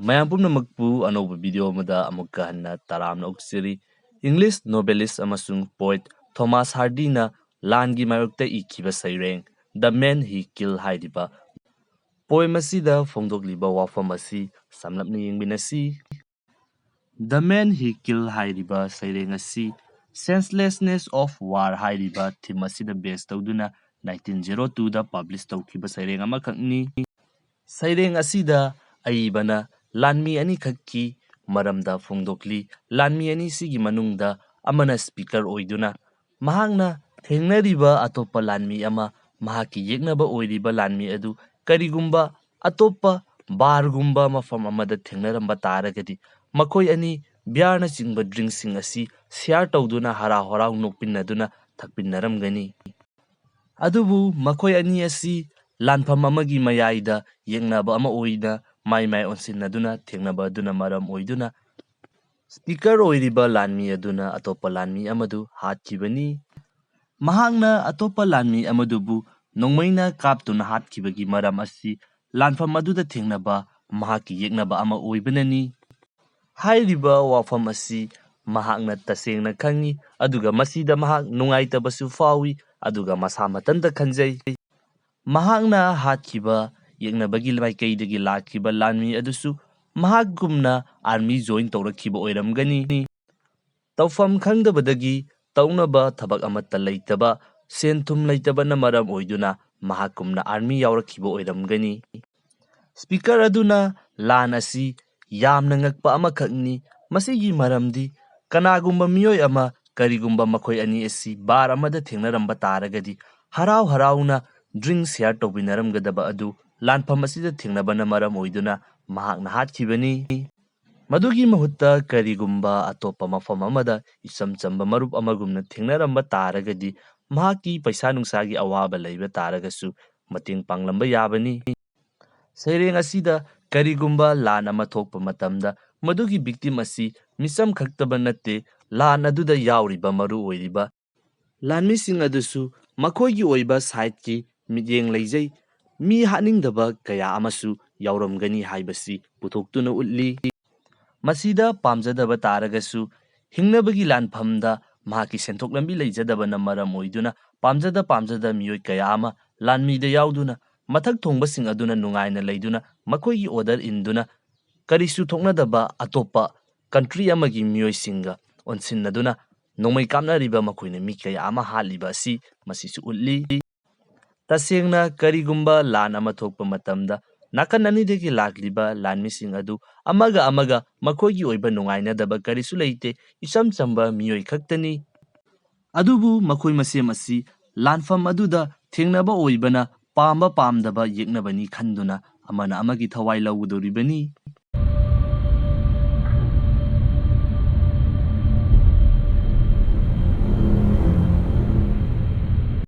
ꯃꯌꯥꯝ ꯄꯨꯝꯅꯃꯛꯄꯨ ꯑꯅꯧꯕ ꯚꯤꯗꯤꯑꯣ ꯑꯃꯗ ꯑꯃꯨꯛꯀ ꯍꯟꯅ ꯇꯔꯥꯝꯅ ꯑꯣꯛꯆꯔꯤ꯫ ꯏꯪꯂꯤꯁ ꯅꯣꯕꯦꯂꯤꯁ ꯑꯃꯁꯨꯡ ꯄꯣꯏꯠ ꯊꯣꯃꯥꯁ ꯍꯥꯔꯗꯤꯅ ꯂꯥꯟꯒꯤ ꯃꯥꯌꯣꯛꯇ ꯏꯈꯤꯕ ꯁꯩꯔꯦꯡ ꯗ ꯃꯦꯟ ꯍꯤ ꯀꯤꯜ ꯍꯥꯏꯔꯤꯕ ꯄꯣꯏꯝ ꯑꯁꯤꯗ ꯐꯣꯡꯗꯣꯛꯂꯤꯕ ꯋꯥꯐꯝ ꯑꯁꯤ ꯁꯝꯂꯞꯅ ꯌꯦꯡꯃꯤꯟꯅꯁꯤ꯫ ꯗ ꯃꯦꯟ ꯍꯤ ꯀꯤꯜ ꯍꯥꯏꯔꯤꯕ ꯁꯩꯔꯦꯡ ꯑꯁꯤ ꯁꯦꯟꯁꯂꯦꯁꯅꯦꯁ ꯑꯣꯐ ꯋꯥꯔ ꯍꯥꯏꯔꯤꯕ ꯊꯤꯝ ꯑꯁꯤꯗ ꯕꯦꯖ ꯇꯧꯗꯨꯅ 1902ꯗ ꯄꯕ꯭ꯂꯤꯁ ꯇꯧꯈꯤꯕ ꯁꯩꯔꯦꯡ ꯑꯃꯈꯛꯅꯤ꯫ ꯁꯩꯔꯦꯡ ꯑꯁꯤꯗ ꯑꯏꯕꯅ ꯂꯥꯟꯃꯤ ꯑꯅꯤꯈꯛꯀꯤ ꯃꯔꯝꯗ ꯐꯣꯡꯗꯣꯛꯂꯤ꯫ ꯂꯥꯟꯃꯤ ꯑꯅꯤꯁꯤꯒꯤ ꯃꯅꯨꯡꯗ ꯑꯃꯅ ꯁ꯭ꯄꯤꯀꯔ ꯑꯣꯏꯗꯨꯅ ꯃꯍꯥꯛꯅ ꯊꯦꯡꯅꯔꯤꯕ ꯑꯇꯣꯞꯄ ꯂꯥꯟꯃꯤ ꯑꯃ ꯃꯍꯥꯛꯀꯤ ꯌꯦꯛꯅꯕ ꯑꯣꯏꯔꯤꯕ ꯂꯥꯟꯃꯤ ꯑꯗꯨ ꯀꯔꯤꯒꯨꯝꯕ ꯑꯇꯣꯞꯄ ꯕꯥꯔꯒꯨꯝꯕ ꯃꯐꯝ ꯑꯃꯗ ꯊꯦꯡꯅꯔꯝꯕ ꯇꯥꯔꯒꯗꯤ ꯃꯈꯣꯏ ꯑꯅꯤ ꯕꯤꯌꯥꯔꯅꯆꯤꯡꯕ ꯗ꯭ꯔꯤꯡꯁꯤꯡ ꯑꯁꯤ ꯁꯤꯌꯥꯔ ꯇꯧꯗꯨꯅ ꯍꯔꯥꯎ ꯍꯔꯥꯎ ꯅꯣꯛꯄꯤꯟꯅꯗꯨꯅ ꯊꯛꯄꯤꯟꯅꯔꯝꯒꯅꯤ꯫ ꯑꯗꯨꯕꯨ ꯃꯈꯣꯏ ꯑꯅꯤ ꯑꯁꯤ ꯂꯥꯟꯐꯝ ꯑꯃꯒꯤ ꯃꯌꯥꯏꯗ ꯌꯦꯛꯅꯕ ꯑꯃ ꯑꯣꯏꯅ ꯃꯥꯏ ꯑꯣꯟꯁꯤꯟꯅꯗꯨꯅ ꯊꯦꯡꯅꯕ ꯑꯗꯨꯅ ꯃꯔꯝ ꯑꯣꯏꯗꯨꯅ ꯁ꯭ꯄꯤꯀꯔ ꯑꯣꯏꯔꯤꯕ ꯂꯥꯟꯃꯤ ꯑꯗꯨꯅ ꯑꯇꯣꯞꯄ ꯂꯥꯟꯃꯤ ꯑꯃꯗꯨ ꯍꯥꯠꯈꯤꯕꯅꯤ꯫ ꯃꯍꯥꯛꯅ ꯑꯇꯣꯞꯄ ꯂꯥꯟꯃꯤ ꯑꯃꯗꯨꯕꯨ ꯅꯣꯡꯃꯩꯅ ꯀꯥꯞꯇꯨꯅ ꯍꯥꯠꯈꯤꯕꯒꯤ ꯃꯔꯝ ꯑꯁꯤ ꯂꯥꯟꯐꯝ ꯑꯗꯨꯗ ꯊꯦꯡꯅꯕ ꯃꯍꯥꯛꯀꯤ ꯌꯦꯛꯅꯕ ꯑꯃ ꯑꯣꯏꯕꯅꯅꯤ꯫ ꯍꯥꯏꯔꯤꯕ ꯋꯥꯐꯝ ꯑꯁꯤ ꯃꯍꯥꯛꯅ ꯇꯁꯦꯡꯅ ꯈꯪꯏ ꯑꯗꯨꯒ ꯃꯁꯤꯗ ꯃꯍꯥꯛ ꯅꯨꯡꯉꯥꯏꯇꯕꯁꯨ ꯐꯥꯎꯏ ꯑꯗꯨꯒ ꯃꯁꯥ ꯃꯊꯟꯇ ꯈꯟꯖꯩ꯫ ꯃꯍꯥꯛꯅ ꯍꯥꯠꯈꯤꯕ ꯌꯦꯛꯅꯕꯒꯤ ꯃꯥꯏꯀꯩꯗꯒꯤ ꯂꯥꯛꯈꯤꯕ ꯂꯥꯟꯃꯤ ꯑꯗꯨꯁꯨ ꯃꯍꯥꯛꯀꯨꯝꯅ ꯑꯥꯔꯃꯤ ꯖꯣꯏꯟ ꯇꯧꯔꯛꯈꯤꯕ ꯑꯣꯏꯔꯝꯒꯅꯤ꯫ ꯇꯧꯐꯝ ꯈꯪꯗꯕꯗꯒꯤ ꯇꯧꯅꯕ ꯊꯕꯛ ꯑꯃꯠꯇ ꯂꯩꯇꯕ, ꯁꯦꯟ ꯊꯨꯝ ꯂꯩꯇꯕꯅ ꯃꯔꯝ ꯑꯣꯏꯗꯨꯅ ꯃꯍꯥꯛꯀꯨꯝꯅ ꯑꯥꯔꯃꯤ ꯌꯥꯎꯔꯛꯈꯤꯕ ꯑꯣꯏꯔꯝꯒꯅꯤ꯫ ꯁ꯭ꯄꯤꯀꯔ ꯑꯗꯨꯅ ꯂꯥꯟ ꯑꯁꯤ ꯌꯥꯝꯅ ꯉꯛꯄ ꯑꯃꯈꯛꯅꯤ꯫ ꯃꯁꯤꯒꯤ ꯃꯔꯝꯗꯤ ꯀꯅꯥꯒꯨꯝꯕ ꯃꯤꯑꯣꯏ ꯑꯃ ꯀꯔꯤꯒꯨꯝꯕ ꯃꯈꯣꯏ ꯑꯅꯤ ꯑꯁꯤ ꯕꯥꯔ ꯑꯃꯗ ꯊꯦꯡꯅꯔꯝꯕ ꯇꯥꯔꯒꯗꯤ ꯍꯔꯥꯎ ꯍꯔꯥꯎꯅ ꯗ꯭ꯔꯤꯡ ꯁꯤꯌꯥꯔ ꯇꯧꯃꯤꯟꯅꯔꯝꯒꯗꯕ ꯑꯗꯨ ꯂꯥꯟꯐꯝ ꯑꯁꯤꯗ ꯊꯦꯡꯅꯕꯅ ꯃꯔꯝ ꯑꯣꯏꯗꯨꯅ ꯃꯍꯥꯛꯅ ꯍꯥꯠꯈꯤꯕꯅꯤ꯫ ꯃꯗꯨꯒꯤ ꯃꯍꯨꯠꯇ ꯀꯔꯤꯒꯨꯝꯕ ꯑꯇꯣꯞꯄ ꯃꯐꯝ ꯑꯃꯗ ꯏꯆꯝ ꯆꯝꯕ ꯃꯔꯨꯞ ꯑꯃꯒꯨꯝꯅ ꯊꯦꯡꯅꯔꯝꯕ ꯇꯥꯔꯒꯗꯤ ꯃꯍꯥꯛꯀꯤ ꯄꯩꯁꯥ ꯅꯨꯡꯁꯥꯒꯤ ꯑꯋꯥꯕ ꯂꯩꯕ ꯇꯥꯔꯒꯁꯨ ꯃꯇꯦꯡ ꯄꯥꯡꯂꯝꯕ ꯌꯥꯕꯅꯤ꯫ ꯁꯩꯔꯦꯡ ꯑꯁꯤꯗ ꯀꯔꯤꯒꯨꯝꯕ ꯂꯥꯟ ꯑꯃ ꯊꯣꯛꯄ ꯃꯇꯝꯗ ꯃꯗꯨꯒꯤ ꯚꯤꯛꯇꯤꯝ ꯑꯁꯤ ꯃꯤꯆꯝ ꯈꯛꯇꯕ ꯅꯠꯇꯦ, ꯂꯥꯟ ꯑꯗꯨꯗ ꯌꯥꯎꯔꯤꯕ ꯃꯔꯨ ꯑꯣꯏꯔꯤꯕ ꯂꯥꯟꯃꯤꯁꯤꯡ ꯑꯗꯨꯁꯨ ꯃꯈꯣꯏꯒꯤ ꯑꯣꯏꯕ ꯁꯥꯏꯠꯀꯤ ꯃꯤꯠꯌꯦꯡ ꯂꯩꯖꯩ, ꯃꯤ ꯍꯥꯠꯅꯤꯡꯗꯕ ꯀꯌꯥ ꯑꯃꯁꯨ ꯌꯥꯎꯔꯝꯒꯅꯤ ꯍꯥꯏꯕꯁꯤ ꯄꯨꯊꯣꯛꯇꯨꯅ ꯎꯠꯂꯤ꯫ ꯃꯁꯤꯗ ꯄꯥꯝꯖꯗꯕ ꯇꯥꯔꯒꯁꯨ ꯍꯤꯡꯅꯕꯒꯤ ꯂꯥꯟꯐꯝꯗ ꯃꯍꯥꯛꯀꯤ ꯁꯦꯟꯊꯣꯛ ꯂꯝꯕꯤ ꯂꯩꯖꯗꯕꯅ ꯃꯔꯝ ꯑꯣꯏꯗꯨꯅ ꯄꯥꯝꯖꯗ ꯃꯤꯑꯣꯏ ꯀꯌꯥ ꯑꯃ ꯂꯥꯟꯃꯤꯗ ꯌꯥꯎꯗꯨꯅ ꯃꯊꯛ ꯊꯣꯡꯕꯁꯤꯡ ꯑꯗꯨꯅ ꯅꯨꯡꯉꯥꯏꯅ ꯂꯩꯗꯨꯅ ꯃꯈꯣꯏꯒꯤ ꯑꯣꯔꯗꯔ ꯏꯟꯗꯨꯅ ꯀꯔꯤꯁꯨ ꯊꯣꯛꯅꯗꯕ ꯑꯇꯣꯞꯄ ꯀꯟꯇ꯭ꯔꯤ ꯑꯃꯒꯤ ꯃꯤꯑꯣꯏꯁꯤꯡꯒ ꯑꯣꯟꯁꯤꯟꯅꯗꯨꯅ ꯅꯣꯡꯃꯩ ꯀꯥꯞꯅꯔꯤꯕ ꯃꯈꯣꯏꯅ ꯃꯤ ꯀꯌꯥ ꯑꯃ ꯍꯥꯠꯂꯤꯕ ꯑꯁꯤ ꯃꯁꯤꯁꯨ ꯎꯠꯂꯤ꯫ ꯇꯁꯦꯡꯅ ꯀꯔꯤꯒꯨꯝꯕ ꯂꯥꯟ ꯑꯃ ꯊꯣꯛꯄ ꯃꯇꯝꯗ ꯅꯥꯀꯟ ꯑꯅꯤꯗꯒꯤ ꯂꯥꯛꯂꯤꯕ ꯂꯥꯟꯃꯤꯁꯤꯡ ꯑꯗꯨ ꯑꯃꯒ ꯑꯃꯒ ꯃꯈꯣꯏꯒꯤ ꯑꯣꯏꯕ ꯅꯨꯡꯉꯥꯏꯅꯗꯕ ꯀꯔꯤꯁꯨ ꯂꯩꯇꯦ, ꯏꯆꯝ ꯆꯝꯕ ꯃꯤꯑꯣꯏ ꯈꯛꯇꯅꯤ꯫ ꯑꯗꯨꯕꯨ ꯃꯈꯣꯏ ꯃꯁꯦꯝ ꯑꯁꯤ ꯂꯥꯟꯐꯝ ꯑꯗꯨꯗ ꯊꯦꯡꯅꯕ ꯑꯣꯏꯕꯅ ꯄꯥꯝꯕ ꯄꯥꯝꯗꯕ ꯌꯦꯛꯅꯕꯅꯤ ꯈꯟꯗꯨꯅ ꯑꯃꯅ ꯑꯃꯒꯤ ꯊꯋꯥꯏ ꯂꯧꯒꯗꯧꯔꯤꯕꯅꯤ꯫